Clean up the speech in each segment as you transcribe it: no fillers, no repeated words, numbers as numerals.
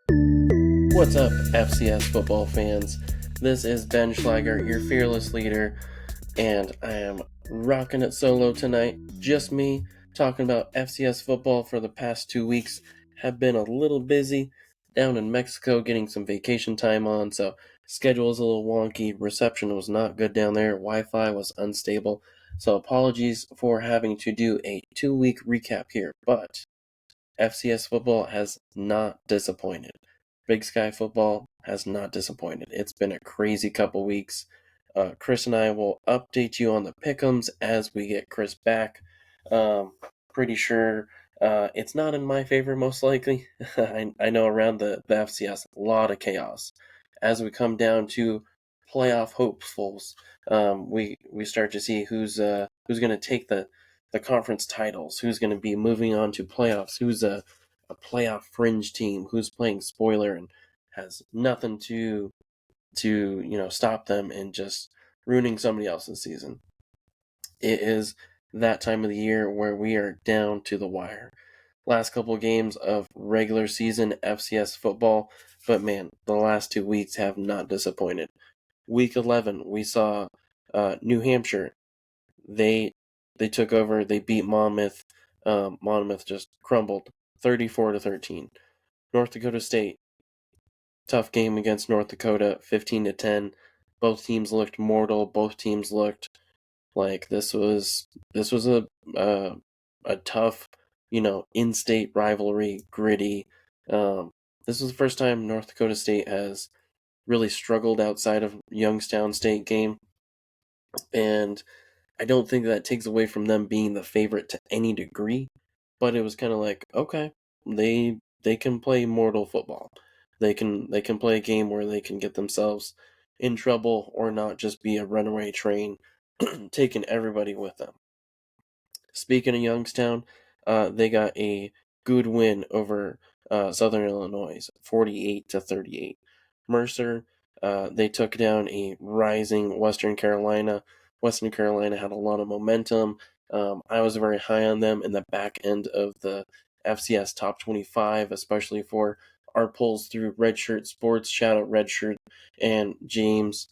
What's up, FCS football fans? This is Ben Schleiger, your fearless leader, and I am rocking it solo tonight. Just me talking about FCS football for the past 2 weeks. Have been a little busy down in Mexico getting some vacation time on, so schedule is a little wonky. Reception was not good down there. Wi-Fi was unstable. So apologies for having to do a 2-week recap here, but FCS football has not disappointed. Big Sky football has not disappointed. It's been a crazy couple weeks. Chris and I will update you on the pick'ems as we get Chris back. Pretty sure it's not in my favor, most likely. I know around the FCS, a lot of chaos. As we come down to playoff hopefuls, we start to see who's going to take the conference titles, who's going to be moving on to playoffs, who's a playoff fringe team, who's playing spoiler and has nothing to stop them and just ruining somebody else's season. It is that time of the year where we are down to the wire. Last couple of games of regular season FCS football, but man, the last 2 weeks have not disappointed. Week 11, we saw New Hampshire. They took over. They beat Monmouth. Monmouth just crumbled, 34-13. North Dakota State, tough game against North Dakota, 15-10. Both teams looked mortal. Both teams looked like this was a tough, in-state rivalry, gritty. This was the first time North Dakota State has really struggled outside of Youngstown State game, and I don't think that takes away from them being the favorite to any degree, but it was kind of like, okay, they can play mortal football. They can play a game where they can get themselves in trouble or not just be a runaway train taking everybody with them. Speaking of Youngstown, they got a good win over Southern Illinois, 48-38. Mercer, they took down a rising Western Carolina. Western Carolina had a lot of momentum. I was very high on them in the back end of the FCS Top 25, especially for our pulls through Redshirt Sports. Shout out Redshirt and James.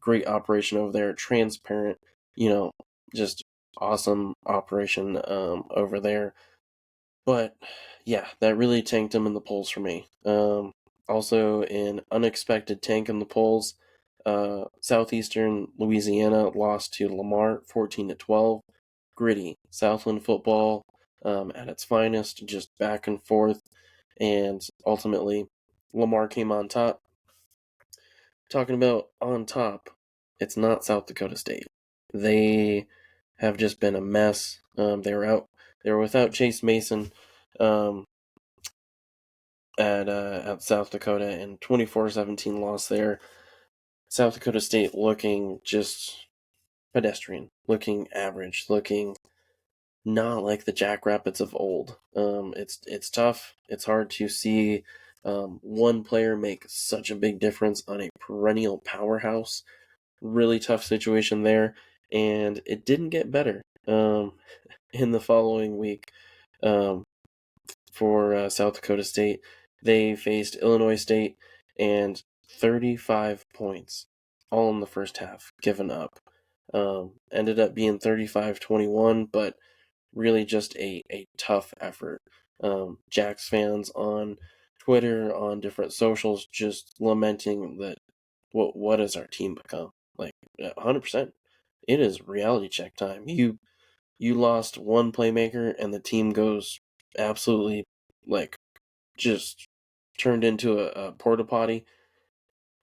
Great operation over there. Transparent, just awesome operation over there. But yeah, that really tanked him in the polls for me. Also, an unexpected tank in the polls. Southeastern Louisiana lost to Lamar 14-12. Gritty Southland football at its finest, just back and forth, and ultimately Lamar came on top. Talking about on top, it's not South Dakota State. They have just been a mess. They were without Chase Mason um, at South Dakota, and 24-17 loss there. South Dakota State looking just pedestrian, looking average, looking not like the Jackrabbits of old. It's tough. It's hard to see one player make such a big difference on a perennial powerhouse. Really tough situation there, and it didn't get better in the following week for South Dakota State. They faced Illinois State, and 35 points, all in the first half, given up. Ended up being 35-21, but really just a tough effort. Jax fans on Twitter, on different socials, just lamenting that what has our team become? Like 100%, it is reality check time. You lost one playmaker, and the team goes absolutely like just turned into a porta potty.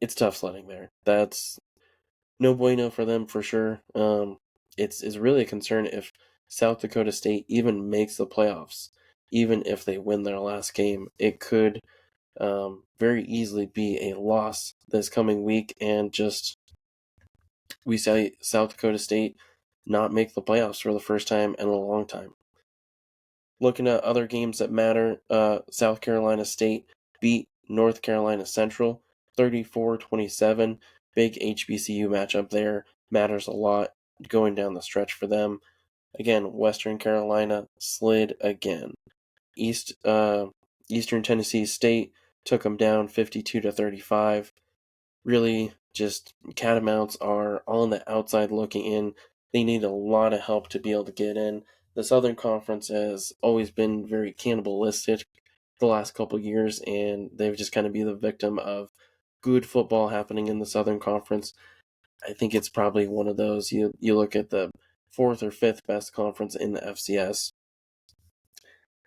It's tough sledding there. That's no bueno for them for sure. It's really a concern if South Dakota State even makes the playoffs, even if they win their last game. It could very easily be a loss this coming week, and just we say South Dakota State not make the playoffs for the first time in a long time. Looking at other games that matter, South Carolina State beat North Carolina Central 34-27. Big HBCU matchup there. Matters a lot going down the stretch for them. Again, Western Carolina slid again. Eastern Tennessee State took them down 52-35. Really, just Catamounts are on the outside looking in. They need a lot of help to be able to get in. The Southern Conference has always been very cannibalistic the last couple years, and they've just kind of been the victim of good football happening in the Southern Conference. I think it's probably one of those. You look at the fourth or fifth best conference in the FCS.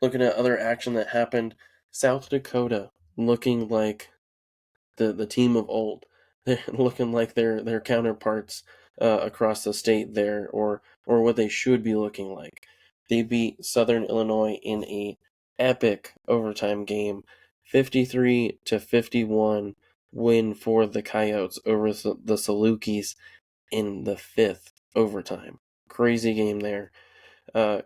Looking at other action that happened, South Dakota looking like the team of old. They're looking like their counterparts across the state there, or what they should be looking like. They beat Southern Illinois in a epic overtime game, 53-51 win for the Coyotes over the Salukis in the fifth overtime. Crazy game there.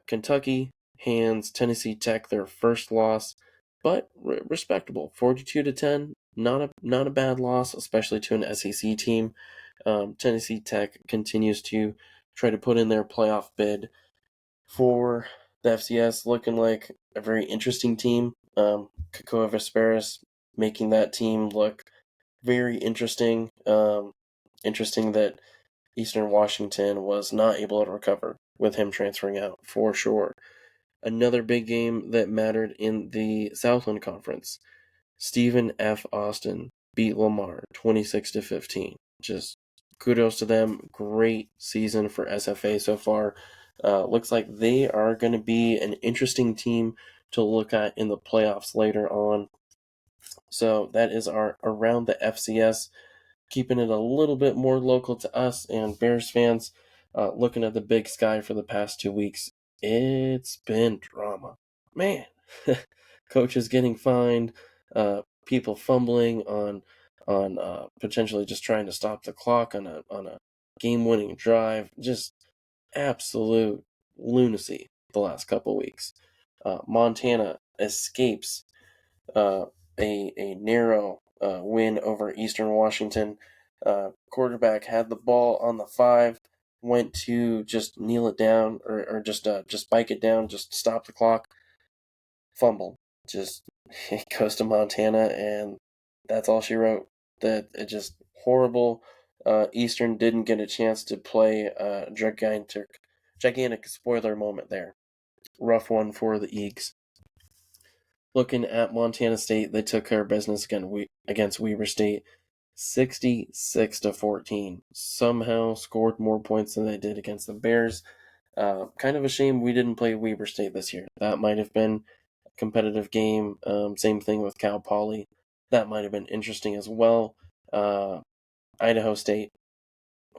Kentucky hands Tennessee Tech their first loss, but respectable, 42-10. Not a bad loss, especially to an SEC team. Tennessee Tech continues to try to put in their playoff bid for the FCS, looking like a very interesting team. Kakoa Vesperis making that team look very interesting. Interesting that Eastern Washington was not able to recover with him transferring out, for sure. Another big game that mattered in the Southland Conference. Stephen F. Austin beat Lamar 26-15. Just kudos to them. Great season for SFA so far. Looks like they are going to be an interesting team to look at in the playoffs later on. So that is our Around the FCS, keeping it a little bit more local to us and Bears fans. Looking at the Big Sky for the past 2 weeks, it's been drama. Man, coaches getting fined, people fumbling on potentially just trying to stop the clock on a game-winning drive. Just absolute lunacy the last couple weeks. Montana escapes uh, a narrow win over Eastern Washington. Quarterback had the ball on the 5, went to just kneel it down or just bike it down, just stop the clock. Fumble. Just it goes to Montana, and that's all she wrote. That it just horrible. Eastern didn't get a chance to play a gigantic spoiler moment there. Rough one for the Eags. Looking at Montana State, they took care of business against Weber State, 66-14. Somehow scored more points than they did against the Bears. Kind of a shame we didn't play Weber State this year. That might have been a competitive game. Same thing with Cal Poly. That might have been interesting as well. Idaho State,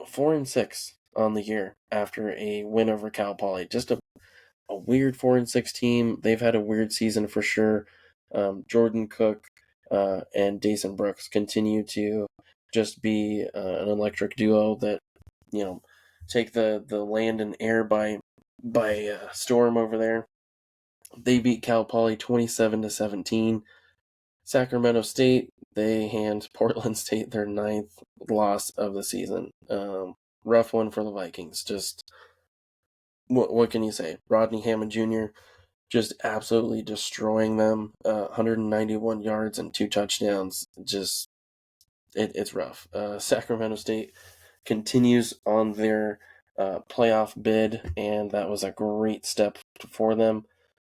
4-6 on the year after a win over Cal Poly. Just a weird 4-6 team. They've had a weird season for sure. Jordan Cook and Dason Brooks continue to just be an electric duo that take the land and air by storm over there. They beat Cal Poly 27-17. Sacramento State, they hand Portland State their 9th loss of the season. Rough one for the Vikings. Just what can you say? Rodney Hammond Jr. just absolutely destroying them. 191 yards and 2 touchdowns. Just it's rough. Sacramento State continues on their playoff bid, and that was a great step for them.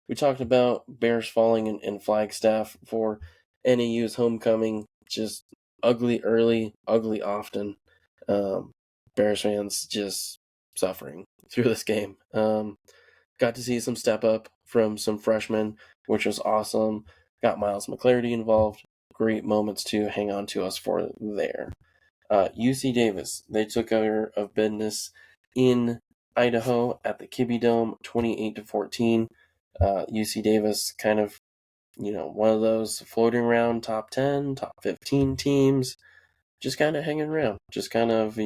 We talked about Bears falling in Flagstaff for NAU's homecoming. Just ugly early, ugly often. Bears fans just suffering through this game. Got to see some step up from some freshmen, which was awesome. Got Miles McClarty involved. Great moments to hang on to us for there. UC Davis, they took care of business in Idaho at the Kibbe Dome, 28-14. UC Davis kind of, one of those floating around top 10, top 15 teams, just kind of hanging around, just kind of,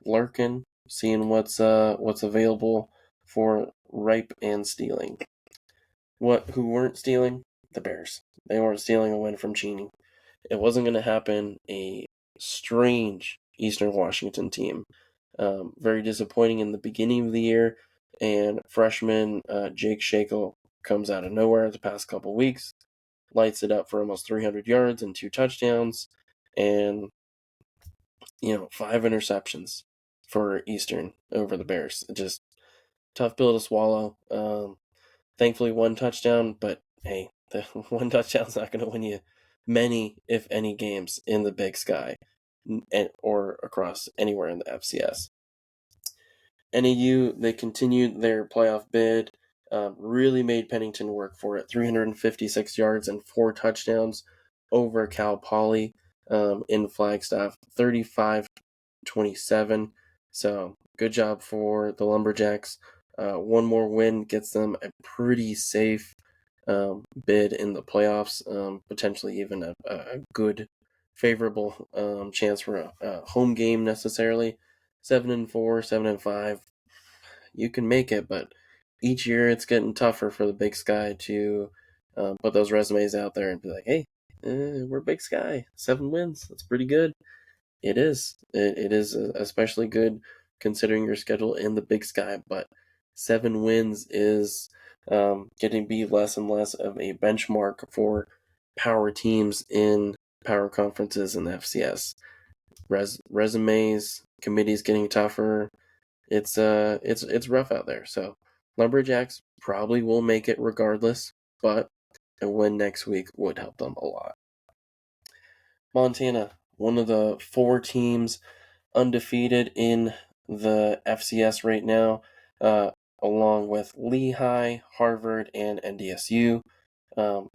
lurking, seeing what's available for ripe and stealing. Who weren't stealing? The Bears. They weren't stealing a win from Cheney. It wasn't going to happen. A strange Eastern Washington team. Very disappointing in the beginning of the year, and freshman Jake Shakel comes out of nowhere the past couple weeks. lights it up for almost 300 yards and 2 touchdowns, and 5 interceptions for Eastern over the Bears. Just tough pill to swallow. Thankfully, 1 touchdown, but hey, the 1 touchdown's not going to win you many, if any, games in the Big Sky or across anywhere in the FCS. NAU, they continued their playoff bid, really made Pennington work for it. 356 yards and 4 touchdowns over Cal Poly in Flagstaff, 35-27. So good job for the Lumberjacks. 1 more win gets them a pretty safe bid in the playoffs, potentially even a good, favorable chance for a home game necessarily. 7-4, 7-5, you can make it, but each year it's getting tougher for the Big Sky to put those resumes out there and be like, hey, we're Big Sky, 7 wins, that's pretty good. It is. It is especially good considering your schedule in the Big Sky, but 7 wins is getting to be less and less of a benchmark for power teams in power conferences and FCS. Resumes, committees getting tougher. It's rough out there. So Lumberjacks probably will make it regardless, but a win next week would help them a lot. Montana, one of the 4 teams undefeated in the FCS right now, along with Lehigh, Harvard, and NDSU.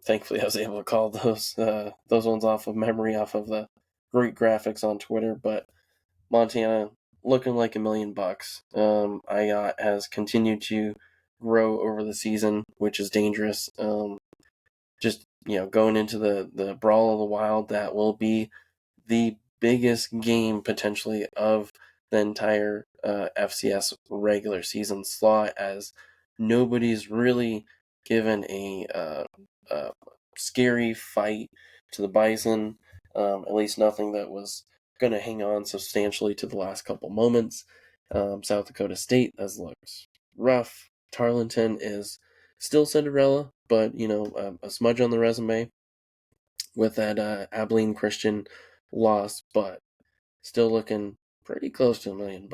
Thankfully, I was able to call those ones off of memory, off of the great graphics on Twitter. But Montana looking like $1 million. IOT has continued to grow over the season, which is dangerous. Just going into the Brawl of the Wild, that will be the biggest game potentially of the entire FCS regular season slot, as nobody's really given a scary fight to the Bison, at least nothing that was going to hang on substantially to the last couple moments. South Dakota State has looked rough. Tarleton is still Cinderella, but a smudge on the resume with that Abilene Christian loss, but still looking pretty close to $1 million.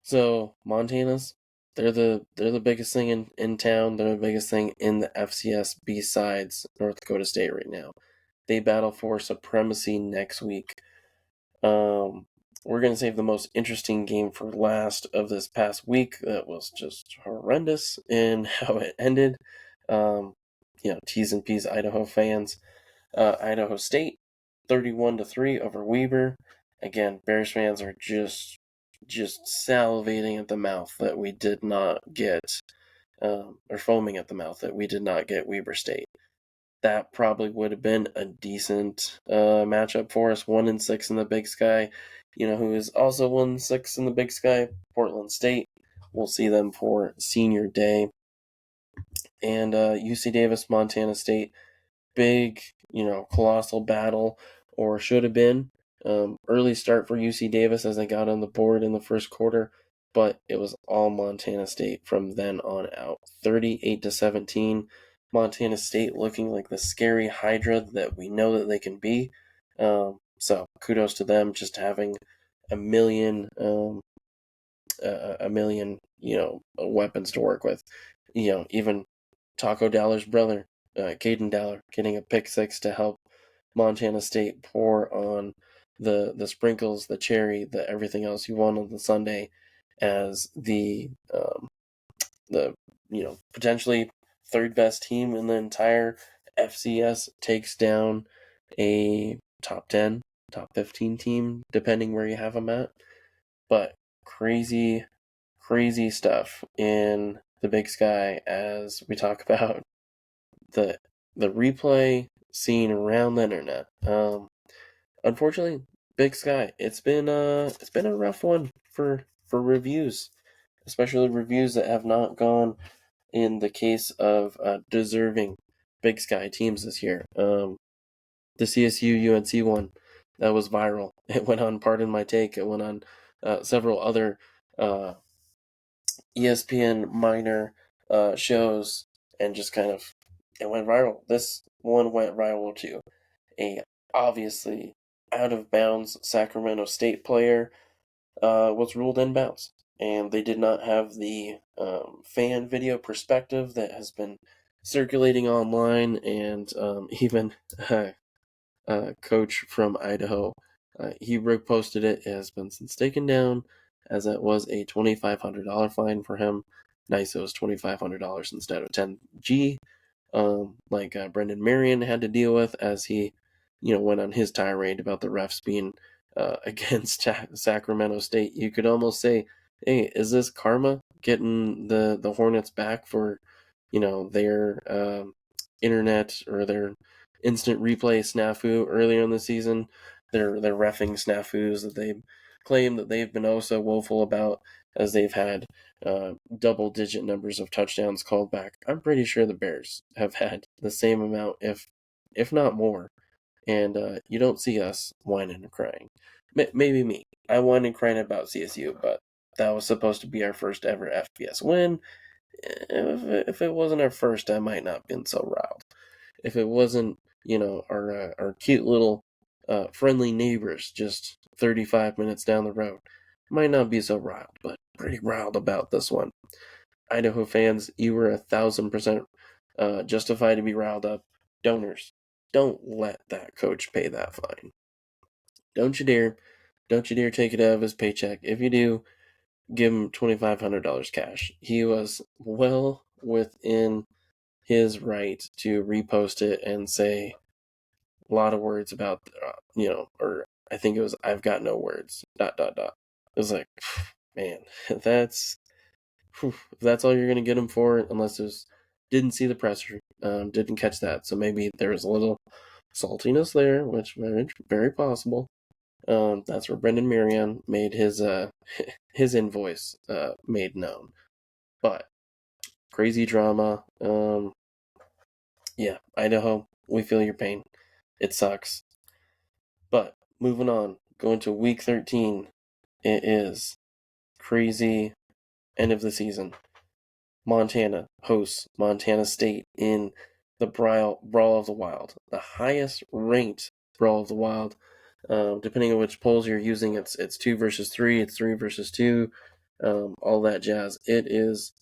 So Montana's, they're the biggest thing in town. They're the biggest thing in the FCS besides North Dakota State right now. They battle for supremacy next week. We're going to save the most interesting game for last of this past week. That was just horrendous in how it ended. T's and P's Idaho fans. Idaho State, 31-3 over Weber. Again, Bears fans are just salivating at the mouth that we did not get, or foaming at the mouth that we did not get Weber State. That probably would have been a decent matchup for us. 1-6 in the Big Sky. Who is also 1-6 in the Big Sky? Portland State. We'll see them for Senior Day. And UC Davis, Montana State. Big, colossal battle, or should have been. Early start for UC Davis as they got on the board in the first quarter, but it was all Montana State from then on out. 38-17. Montana State looking like the scary Hydra that we know that they can be. So kudos to them, just having a million weapons to work with. Even Taco Dowler's brother, Caden Dowler, getting a pick 6 to help Montana State pour on the sprinkles, the cherry, the everything else you want on the sundae, as the potentially 3rd best team in the entire FCS takes down a top 10, top 15 team, depending where you have them at. But crazy stuff in the Big Sky as we talk about the replay scene around the internet. Unfortunately, Big Sky, it's been a rough one for reviews, especially reviews that have not gone in the case of deserving Big Sky teams this year. The CSU UNC one, that was viral. It went on Pardon My Take. It went on several other ESPN minor shows, and just kind of, it went viral. This one went viral too. A obviously out of bounds Sacramento State player was ruled inbounds, and they did not have the fan video perspective that has been circulating online, and even coach from Idaho, he posted it. It has been since taken down, as it was a $2,500 fine for him. Nice, it was $2,500 instead of 10G, like Brendan Marion had to deal with as he, went on his tirade about the refs being against Sacramento State. You could almost say, "Hey, is this karma getting the Hornets back for, their internet or their instant replay snafu earlier in the season? Their reffing snafus that they claim that they've been oh so woeful about, as they've had double-digit numbers of touchdowns called back. I'm pretty sure the Bears have had the same amount, if not more. And you don't see us whining and crying. Maybe me. I whined and cried about CSU, but that was supposed to be our first ever FBS win. If it wasn't our first, I might not have been so riled. If it wasn't, our cute little friendly neighbors just 35 minutes down the road, might not be so riled, but pretty riled about this one. Idaho fans, you were 1,000% justified to be riled up. Donors, don't let that coach pay that fine. Don't you dare. Don't you dare take it out of his paycheck. If you do, give him $2,500 cash. He was well within his right to repost it and say a lot of words about, or I think it was, I've got no words, ... It was like, man, if that's all you're going to get him for, unless there's, didn't see the presser, didn't catch that. So maybe there was a little saltiness there, which very, very possible. That's where Brendan Marion made his his invoice made known. But crazy drama. Yeah, Idaho, we feel your pain. It sucks. But moving on, going to week 13, it is crazy end of the season. Montana hosts Montana State in the Brawl of the Wild, the highest ranked Brawl of the Wild. Depending on which polls you're using, it's 2 versus 3, it's 3 versus 2, all that jazz. It is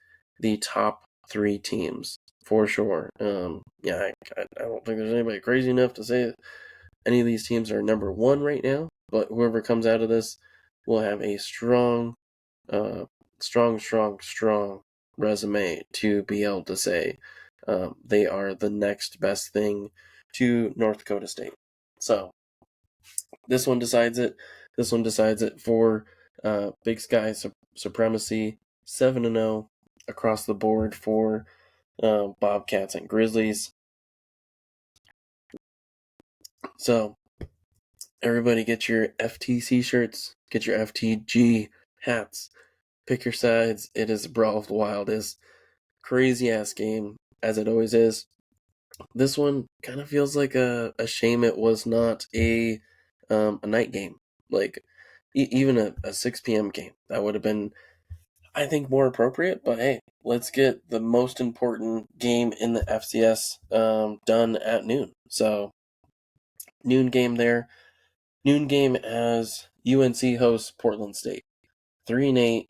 the top 3 teams for sure. Yeah, I don't think there's anybody crazy enough to say that any of these teams are number 1 right now, but whoever comes out of this will have a strong resume to be able to say they are the next best thing to North Dakota State. So this one decides it. This one decides it for Big Sky supremacy. 7-0 across the board for Bobcats and Grizzlies. So everybody get your FTC shirts, get your FTG hats, pick your sides. It is Brawl of the Wild. Is crazy ass game, as it always is. This one kind of feels like a shame it was not a night game, like even a 6 p.m. game. That would have been, I think, more appropriate. But hey, let's get the most important game in the FCS done at noon. So noon game there. Noon game as UNC hosts Portland State. 3-8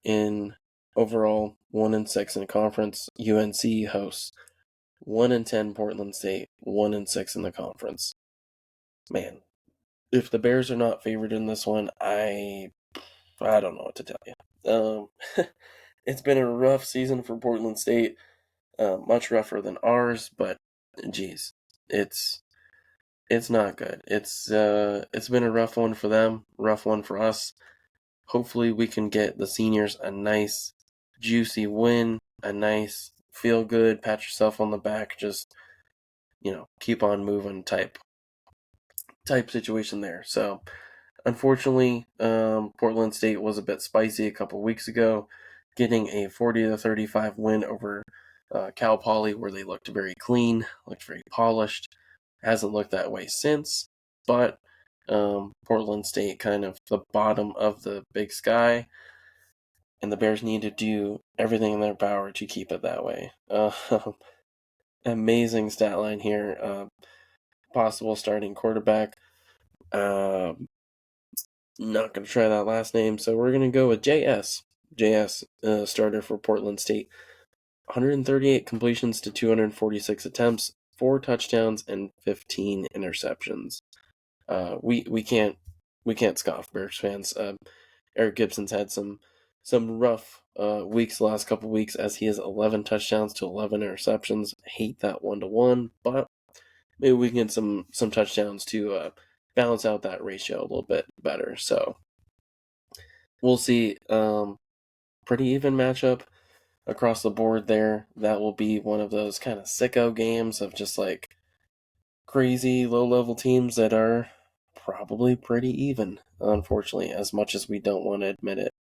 in overall, 1-6 in conference. UNC hosts 1-10 Portland State, 1-6 in the conference. Man, if the Bears are not favored in this one, I don't know what to tell you. It's been a rough season for Portland State, much rougher than ours, but geez, it's not good. It's been a rough one for them, rough one for us. Hopefully we can get the seniors a nice juicy win, a nice feel good, pat yourself on the back, just keep on moving type situation there. So unfortunately, Portland State was a bit spicy a couple weeks ago, getting a 40-35 win over Cal Poly, where they looked very clean, looked very polished. Hasn't looked that way since, but Portland State kind of the bottom of the Big Sky, and the Bears need to do everything in their power to keep it that way. amazing stat line here. Possible starting quarterback. Not going to try that last name, so we're going to go with JS. JS, starter for Portland State. 138 completions to 246 attempts, 4 touchdowns, and 15 interceptions. We can't scoff, Bears fans. Eric Gibson's had some rough weeks the last couple weeks, as he has 11 touchdowns to 11 interceptions. I hate that 1-to-1, but maybe we can get some touchdowns to balance out that ratio a little bit better. So we'll see. Pretty even matchup across the board there. That will be one of those kind of sicko games of just like crazy low-level teams that are probably pretty even, unfortunately, as much as we don't want to admit it.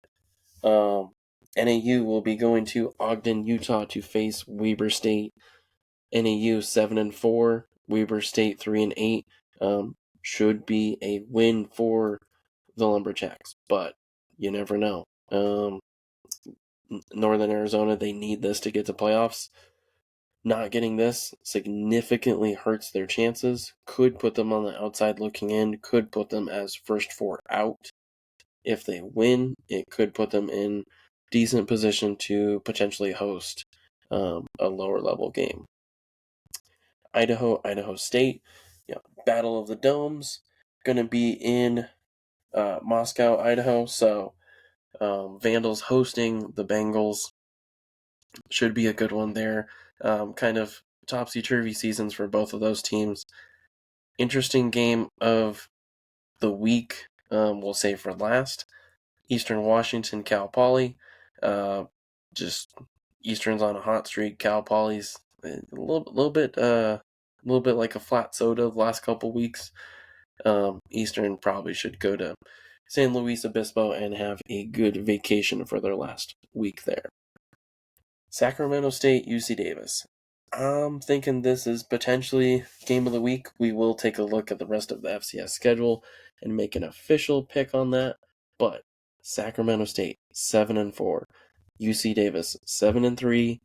NAU will be going to Ogden, Utah to face Weber State. NAU 7-4, Weber State 3-8. Should be a win for the Lumberjacks, but you never know. Northern Arizona, they need this to get to playoffs. Not getting this significantly hurts their chances, could put them on the outside looking in, could put them as first 4 out. If they win, it could put them in decent position to potentially host a lower level game. Idaho State, Battle of the Domes, going to be in Moscow, Idaho. So Vandals hosting the Bengals. Should be a good one there. Kind of topsy-turvy seasons for both of those teams. Interesting game of the week, we'll save for last. Eastern Washington, Cal Poly. Just Eastern's on a hot streak. Cal Poly's a little bit like a flat soda the last couple weeks. Eastern probably should go to San Luis Obispo and have a good vacation for their last week there. Sacramento State, UC Davis. I'm thinking this is potentially game of the week. We will take a look at the rest of the FCS schedule and make an official pick on that. But Sacramento State 7-4, UC Davis 7-3.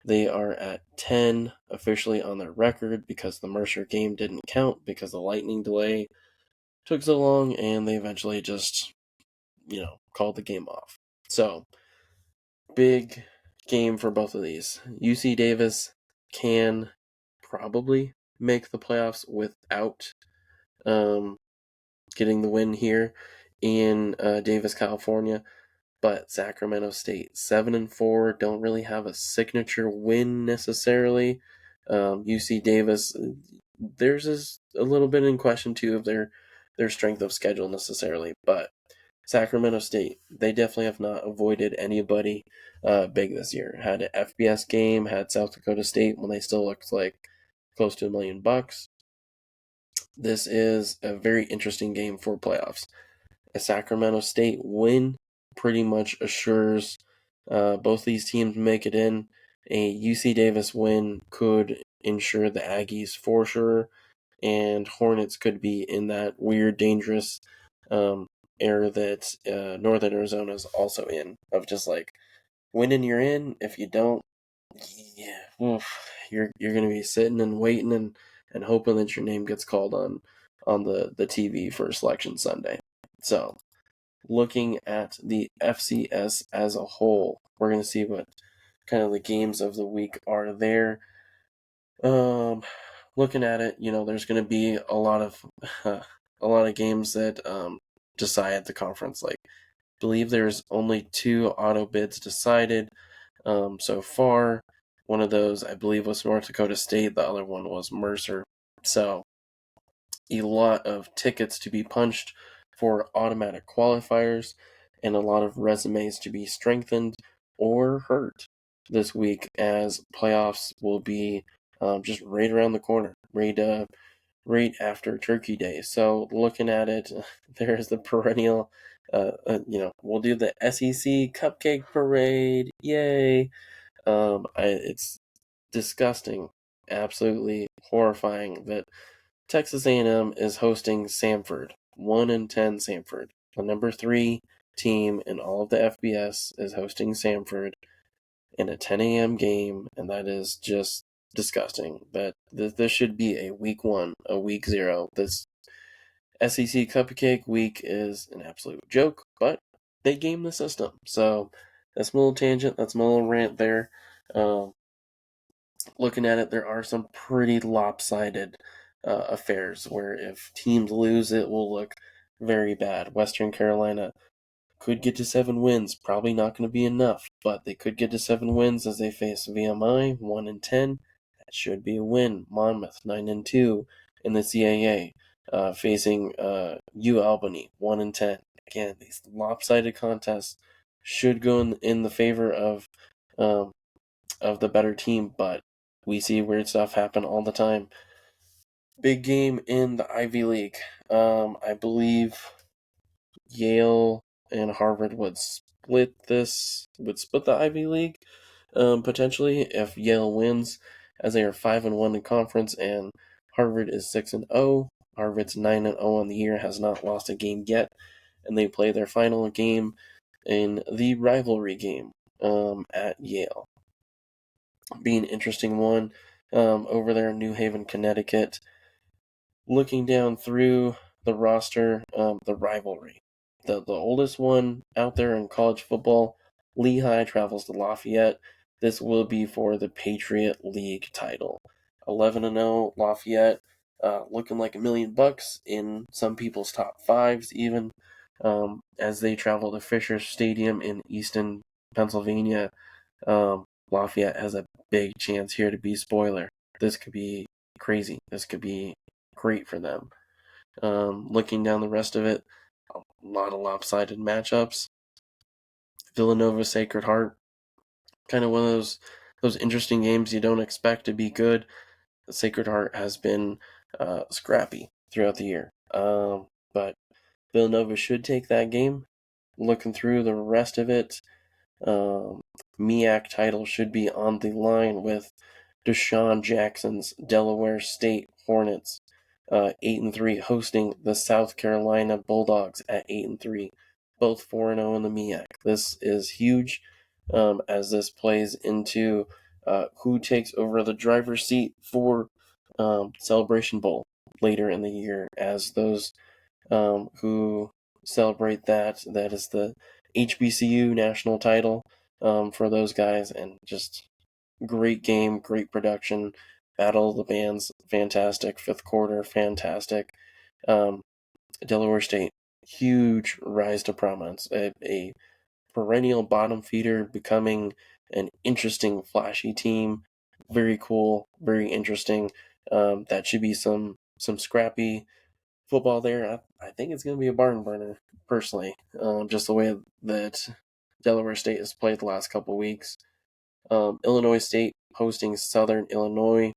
They are at 10 officially on their record because the Mercer game didn't count because the lightning delay took so long, and they eventually just, called the game off. So, big game for both of these. UC Davis can probably make the playoffs without getting the win here in Davis, California. But Sacramento State 7-4 don't really have a signature win necessarily. UC Davis, theirs is a little bit in question too of their strength of schedule necessarily, but Sacramento State, they definitely have not avoided anybody big this year. Had an FBS game, had South Dakota State when they still looked like close to $1 million. This is a very interesting game for playoffs. A Sacramento State win pretty much assures both these teams make it in. A UC Davis win could ensure the Aggies for sure, and Hornets could be in that weird, dangerous era that Northern Arizona is also in, of just like winning you're in. If you don't, you're gonna be sitting and waiting and hoping that your name gets called on the TV for Selection Sunday. So, looking at the FCS as a whole, we're gonna see what kind of the games of the week are there. Looking at it, there's going to be a lot of games that decide the conference. Like, I believe there's only 2 auto bids decided so far. One of those, I believe, was North Dakota State. The other one was Mercer. So, a lot of tickets to be punched for automatic qualifiers, and a lot of resumes to be strengthened or hurt this week, as playoffs will be just right around the corner, right after Turkey Day. So looking at it, there's the perennial, we'll do the SEC Cupcake Parade, yay! It's disgusting, absolutely horrifying that Texas A&M is hosting Samford, 1-10 Samford. The number 3 team in all of the FBS is hosting Samford in a 10 a.m. game, and that is just disgusting. But this should be a week 1, a week 0. This SEC Cupcake week is an absolute joke, but they game the system. So that's my little tangent. That's my little rant there. Looking at it, there are some pretty lopsided affairs where if teams lose, it will look very bad. Western Carolina could get to 7 wins. Probably not going to be enough, but they could get to 7 wins as they face VMI 1-10. That should be a win. Monmouth 9-2 in the CAA, facing U Albany 1-10. Again, these lopsided contests should go in the favor of the better team, but we see weird stuff happen all the time. Big game in the Ivy League. I believe Yale and Harvard would split the Ivy League, potentially if Yale wins, as they are 5-1 in conference, and Harvard is 6-0. Harvard's 9-0 on the year, has not lost a game yet, and they play their final game in the rivalry game at Yale. Be an interesting one over there in New Haven, Connecticut. Looking down through the roster, the rivalry. The oldest one out there in college football, Lehigh travels to Lafayette. This will be for the Patriot League title. 11-0 Lafayette, looking like $1 million in some people's top fives even, as they travel to Fisher Stadium in Easton, Pennsylvania. Lafayette has a big chance here to be spoiler. This could be crazy. This could be great for them. Looking down the rest of it, a lot of lopsided matchups. Villanova Sacred Heart, kind of one of those interesting games you don't expect to be good. The Sacred Heart has been scrappy throughout the year, but Villanova should take that game. Looking through the rest of it, MEAC title should be on the line with Deshaun Jackson's Delaware State Hornets, 8-3, hosting the South Carolina Bulldogs at 8-3, both 4-0 in the MEAC. This is huge, as this plays into who takes over the driver's seat for Celebration Bowl later in the year, as those who celebrate that is the HBCU national title for those guys, and just great game, great production. Battle of the Bands, fantastic. Fifth quarter, fantastic. Delaware State, huge rise to prominence. A perennial bottom feeder, becoming an interesting, flashy team. Very cool, very interesting. That should be some scrappy football there. I think it's going to be a barn burner, personally. Just the way that Delaware State has played the last couple weeks. Illinois State hosting Southern Illinois.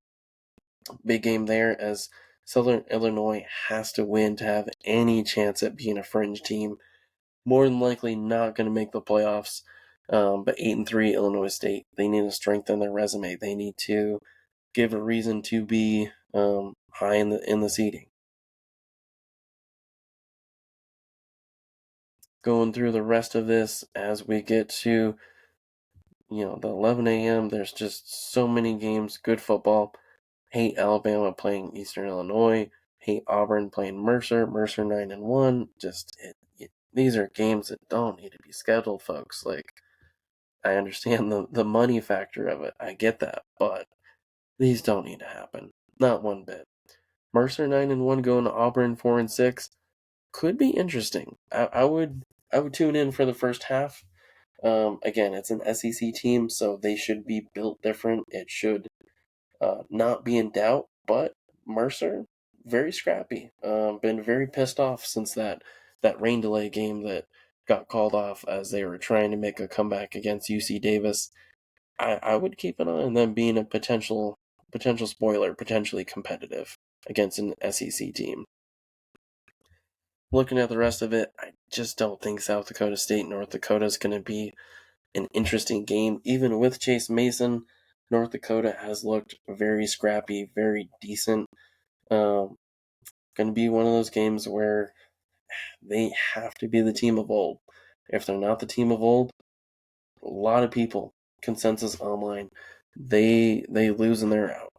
Big game there, as Southern Illinois has to win to have any chance at being a fringe team. More than likely not going to make the playoffs, but 8-3 Illinois State. They need to strengthen their resume. They need to give a reason to be high in the seeding. Going through the rest of this as we get to the 11 a.m. There's just so many games, good football. Hate Alabama playing Eastern Illinois. Hate Auburn playing Mercer. Mercer 9-1. These are games that don't need to be scheduled, folks. Like, I understand the money factor of it. I get that, but these don't need to happen. Not one bit. Mercer 9-1 going to Auburn 4-6 could be interesting. I would tune in for the first half. Again, it's an SEC team, so they should be built different. It should not be in doubt, but Mercer, very scrappy. Been very pissed off since that rain delay game that got called off as they were trying to make a comeback against UC Davis. I would keep an eye on them being a potential spoiler, potentially competitive against an SEC team. Looking at the rest of it, I just don't think South Dakota State, North Dakota is going to be an interesting game. Even with Chase Mason, North Dakota has looked very scrappy, very decent. Going to be one of those games where they have to be the team of old. If they're not the team of old, a lot of people, consensus online, they lose and they're out.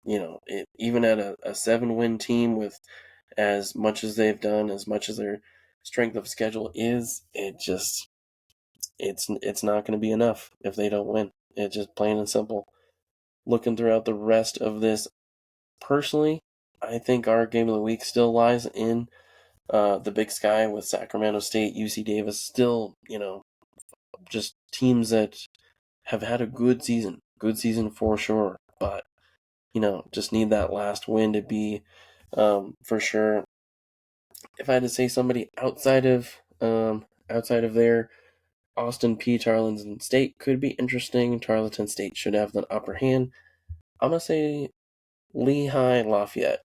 even at a 7-win team with as much as they've done, as much as their strength of schedule is, it's not going to be enough if they don't win. It's just plain and simple. Looking throughout the rest of this, personally, I think our game of the week still lies in the Big Sky with Sacramento State, UC Davis. Still, just teams that have had a good season for sure. But just need that last win to be for sure. If I had to say somebody outside of there, Austin P. Tarleton State could be interesting. Tarleton State should have the upper hand. I'm gonna say Lehigh Lafayette.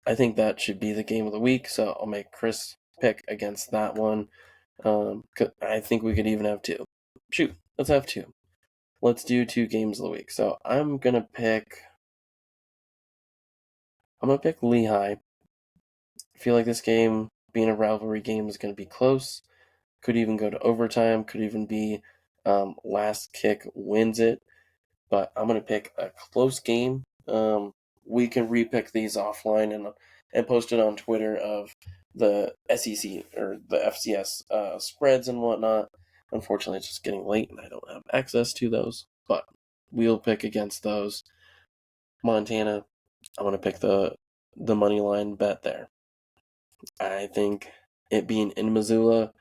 I think that should be the game of the week, so I'll make Chris pick against that one. I think we could even have two. Shoot, let's have two. Let's do 2 games of the week. So I'm gonna pick Lehigh. I feel like this game, being a rivalry game, is gonna be close. Could even go to overtime. Could even be last kick wins it. But I'm gonna pick a close game. We can repick these offline and post it on Twitter of the SEC or the FCS spreads and whatnot. Unfortunately, it's just getting late and I don't have access to those. But we'll pick against those. Montana, I'm gonna pick the money line bet there. I think it being in Missoula,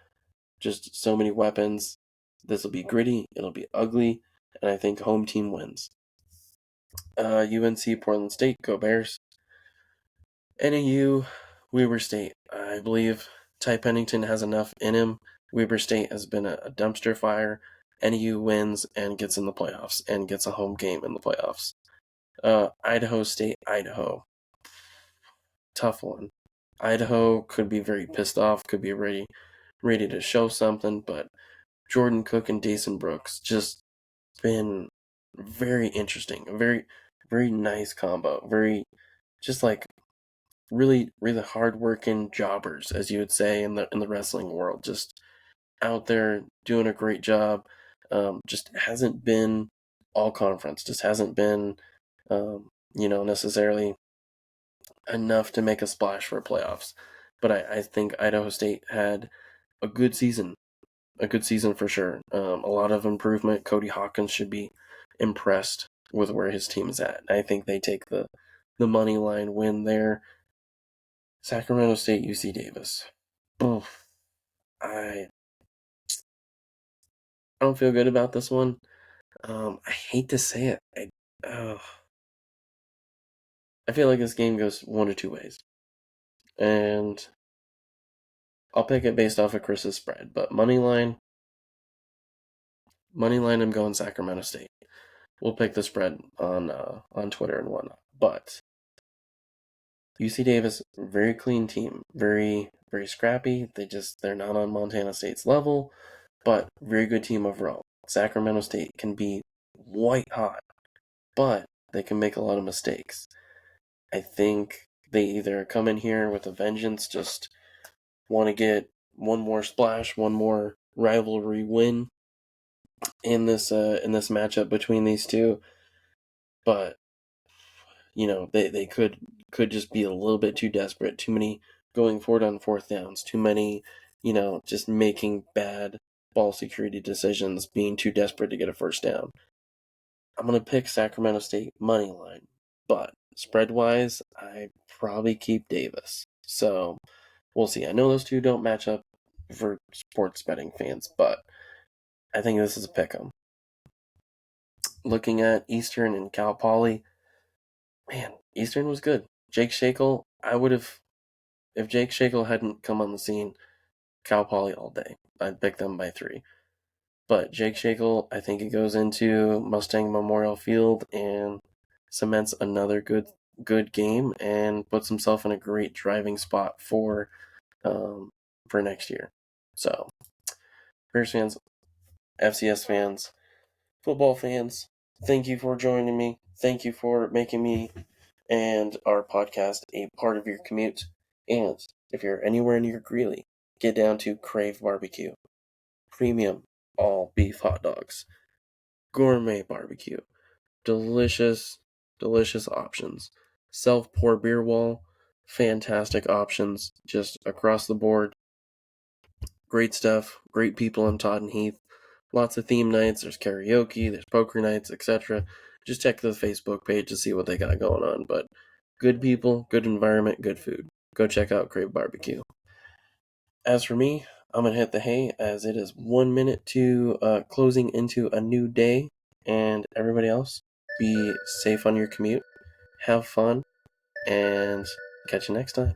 just so many weapons. This will be gritty. It'll be ugly, and I think home team wins. UNC Portland State, go Bears. NAU, Weber State. I believe Ty Pennington has enough in him. Weber State has been a dumpster fire. NAU wins and gets in the playoffs and gets a home game in the playoffs. Idaho State, Idaho. Tough one. Idaho could be very pissed off, could be ready to show something, but Jordan Cook and Dason Brooks just been very interesting. A very, very nice combo. Very, just like really, really hardworking jobbers, as you would say in the wrestling world. Just out there doing a great job. Just hasn't been all conference. Just hasn't been, necessarily enough to make a splash for playoffs. But I think Idaho State had a good season. A good season for sure. A lot of improvement. Cody Hawkins should be impressed with where his team is at. I think they take the money line win there. Sacramento State, UC Davis. Oof. I don't feel good about this one. I hate to say it. I feel like this game goes one or two ways. And I'll pick it based off of Chris's spread. But money line, I'm going Sacramento State. We'll pick the spread on Twitter and whatnot. But UC Davis, very clean team, very very scrappy. They're not on Montana State's level, but very good team overall. Sacramento State can be white hot, but they can make a lot of mistakes. I think they either come in here with a vengeance, just want to get one more splash, one more rivalry win in this matchup between these two, but they could just be a little bit too desperate, too many going forward on 4th downs, too many, just making bad ball security decisions, being too desperate to get a first down. I'm going to pick Sacramento State money line, but spread wise, I probably keep Davis. So we'll see. I know those two don't match up for sports betting fans, but I think this is a pick 'em. Looking at Eastern and Cal Poly, man, Eastern was good. Jake Shakel, if Jake Shakel hadn't come on the scene, Cal Poly all day. I'd pick them by 3. But Jake Shakel, I think he goes into Mustang Memorial Field and cements another good game and puts himself in a great driving spot for next year. So, Bears fans, FCS fans, football fans, thank you for joining me. Thank you for making me and our podcast a part of your commute. And if you're anywhere near Greeley, get down to Crave Barbecue. Premium all beef hot dogs. Gourmet barbecue. Delicious, delicious options. self-pour beer wall. Fantastic options just across the board. Great stuff. Great people in Todd and Heath. Lots of theme nights. There's karaoke. There's poker nights, etc. Just check the Facebook page to see what they got going on. But good people, good environment, good food. Go check out Crave Barbecue. As for me, I'm going to hit the hay as it is 1 minute to closing into a new day. And everybody else, be safe on your commute. Have fun. And catch you next time.